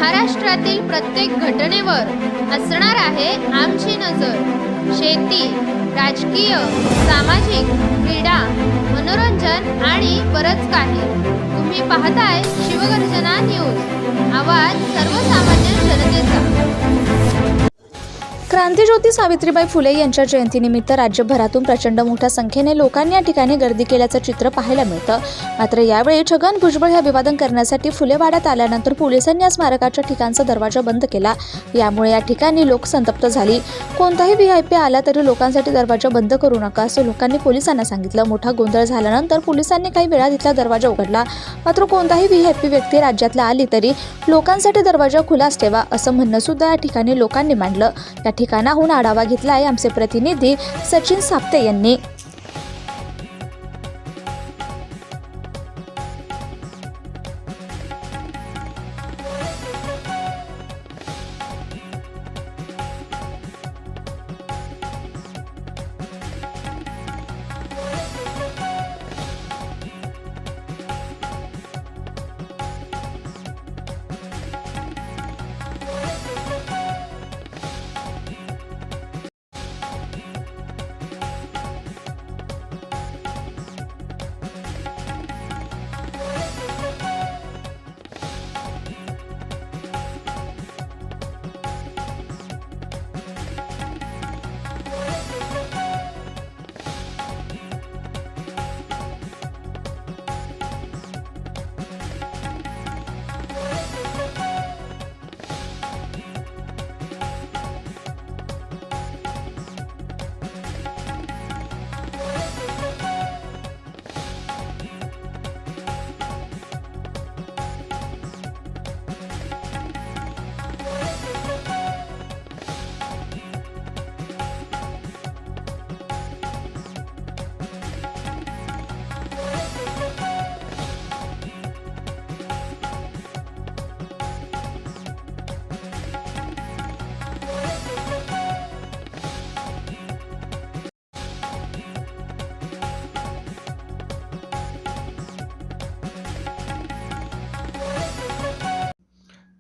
महाराष्ट्रातील प्रत्येक घटनेवर असणार आहे आमची नजर। शेती, राजकीय, सामाजिक, क्रीडा, मनोरंजन आणि बरंच काही। तुम्ही पाहताय शिवगर्जना न्यूज, आवाज सर्वसामान्य जनतेचा। क्रांतिज्योती सावित्रीबाई फुले यांच्या जयंतीनिमित्त राज्यभरातून प्रचंड मोठ्या संख्येने लोकांनी या ठिकाणी गर्दी केल्याचं चित्र पाहायला मिळतं। मात्र यावेळी छगन भुजबळ हे अभिवादन करण्यासाठी फुलेवाड्यात आल्यानंतर पोलिसांनी या स्मारकाच्या ठिकाणचा दरवाजा बंद केला। यामुळे या ठिकाणी लोक संतप्त झाली। कोणताही व्हीआयपी आला तरी लोकांसाठी दरवाजा बंद करू नका असं लोकांनी पोलिसांना सांगितलं। मोठा गोंधळ झाल्यानंतर पोलिसांनी काही वेळा तिथला दरवाजा उघडला। मात्र कोणताही व्हीआयपी व्यक्ती राज्यातला आली तरी लोकांसाठी दरवाजा खुलाच ठेवा असं म्हणणं सुद्धा या ठिकाणी लोकांनी मांडलं। या ठिकाणाहून आढावा घेतला आहे आमचे प्रतिनिधी सचिन साप्ते यांनी।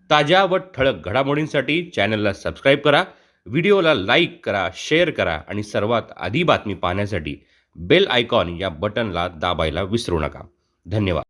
ताज्या व ठळक घडामोडींसाठी चॅनलला सबस्क्राईब करा, व्हिडिओला लाईक करा, शेअर करा आणि सर्वात आधी बातमी पाहण्यासाठी बेल आयकॉन या बटनला दाबायला विसरू नका। धन्यवाद।